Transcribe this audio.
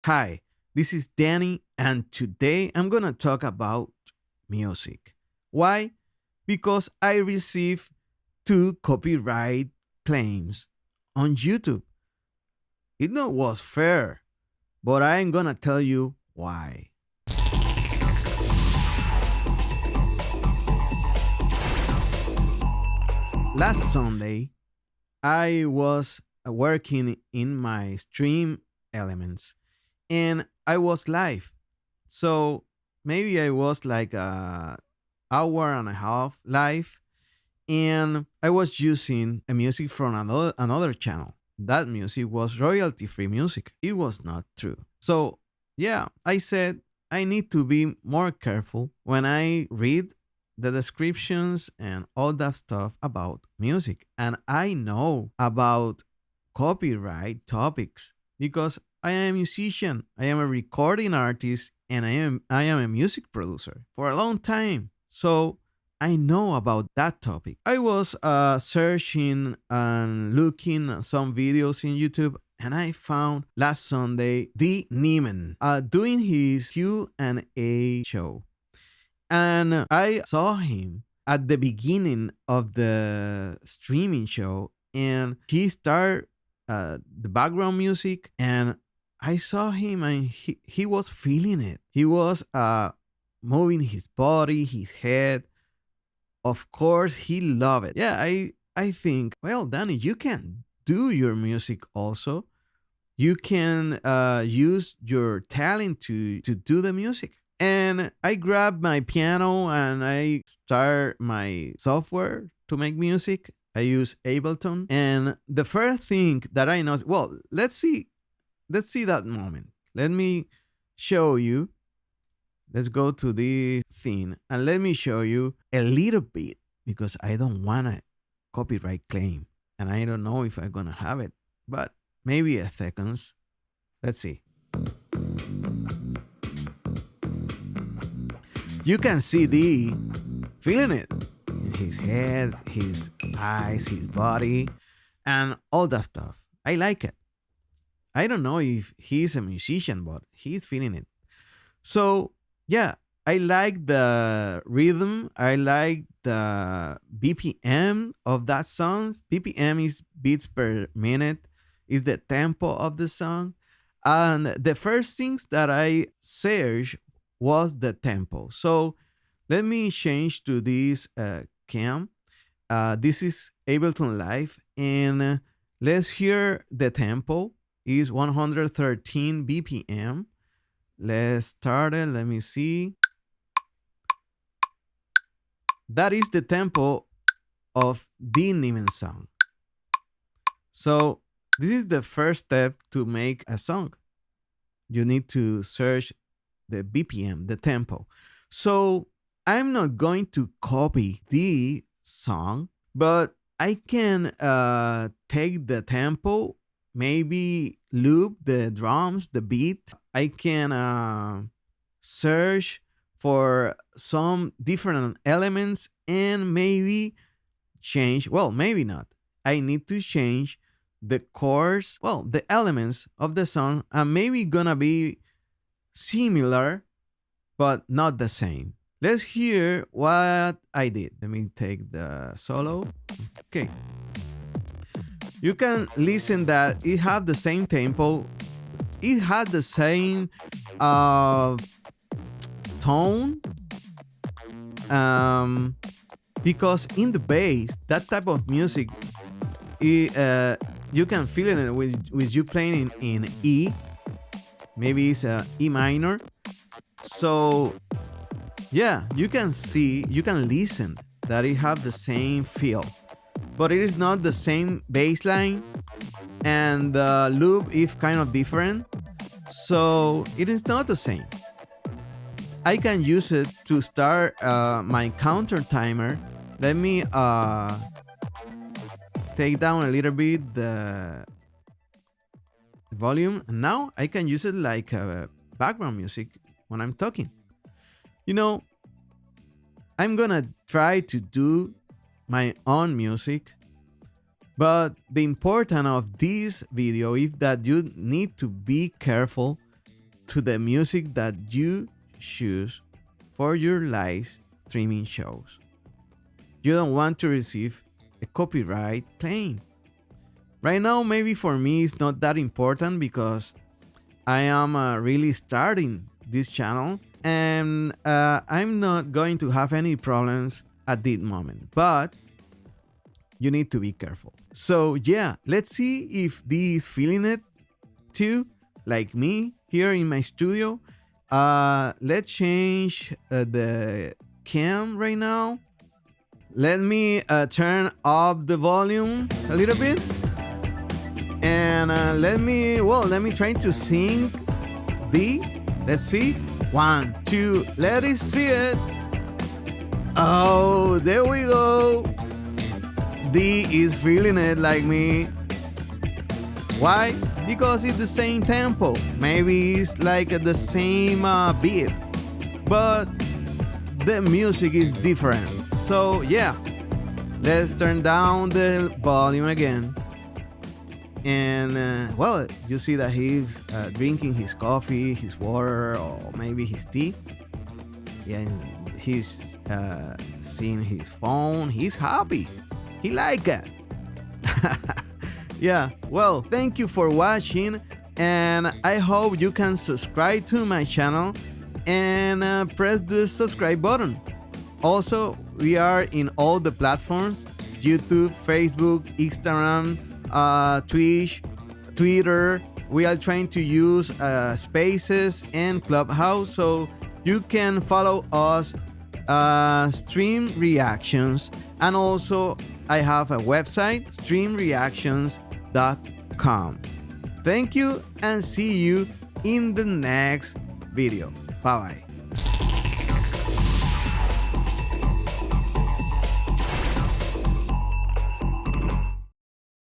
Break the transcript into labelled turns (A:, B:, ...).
A: Hi, this is Danny, and today I'm gonna talk about music. Why? Because I received two copyright claims on YouTube. It not was fair, but I'm gonna tell you why. Last Sunday, I was working in my stream elements and I was live. So maybe I was like a hour and a half live, and I was using a music from another channel. That music was royalty free music. It was not true. So yeah, I said I need to be more careful when I read the descriptions and all that stuff about music. And I know about copyright topics because I am a musician, I am a recording artist, and I am a music producer for a long time. So I know about that topic. I was searching and looking at some videos in YouTube, and I found last Sunday Dee Nimmin doing his Q&A show, and I saw him at the beginning of the streaming show, and he started the background music, and I saw him, and he was feeling it. He was moving his body, his head. Of course, he loved it. Yeah, I think, well, Danny, you can do your music also. You can use your talent to do the music. And I grabbed my piano and I start my software to make music. I use Ableton. And the first thing that I know, well, let's see that moment. Let me show you. Let's go to this thing and let me show you a little bit because I don't want a copyright claim and I don't know if I'm gonna have it, but maybe a seconds. Let's see. You can see the feeling it in his head, his eyes, his body, and all that stuff. I like it. I don't know if he's a musician, but he's feeling it. So yeah, I like the rhythm. I like the BPM of that song. BPM is beats per minute. Is the tempo of the song. And the first things that I searched was the tempo. So let me change to this cam. This is Ableton Live, and let's hear the tempo is 113 BPM. Let's start it. Let me see. That is the tempo of Dee Nimmin song. So this is the first step to make a song. You need to search the BPM, the tempo. So I'm not going to copy the song, but I can take the tempo, maybe loop the drums, the beat. I can search for some different elements and maybe change. Well, maybe not. I need to change the chords, well, the elements of the song, and maybe gonna be similar, but not the same. Let's hear what I did. Let me take the solo. Okay. You can listen that it have the same tempo. It has the same uh, tone. Um, because in the bass, that type of music, you can feel it with you playing in E. Maybe it's a E minor. So yeah, you can listen that it have the same feel, but it is not the same bass line, and the loop is kind of different. So it is not the same. I can use it to start my counter timer. Let me take down a little bit the volume. And now I can use it like background music when I'm talking. You know, I'm gonna try to do my own music, but the important of this video is that you need to be careful to the music that you choose for your live streaming shows. You don't want to receive a copyright claim. Right now, maybe for me, it's not that important because I am really starting this channel and I'm not going to have any problems at this moment. But you need to be careful. So yeah, let's see if Dee is feeling it too, like me here in my studio. Let's change the cam right now. Let me turn up the volume a little bit. And let me try to sing Dee. Let's see. 1, 2, let us see it. Oh, there we go. Dee is feeling it like me. Why? Because it's the same tempo. Maybe it's like the same beat, but the music is different. So yeah, let's turn down the volume again. And you see that he's drinking his coffee, his water, or maybe his tea. Yeah, and he's seeing his phone. He's happy. He like it. Yeah, well, thank you for watching, and I hope you can subscribe to my channel and press the subscribe button. Also, we are in all the platforms: YouTube, Facebook, Instagram, Twitch, Twitter. We are trying to use Spaces and Clubhouse, so you can follow us, stream reactions, and also I have a website, streamreactions.com. Thank you and see you in the next video. Bye bye.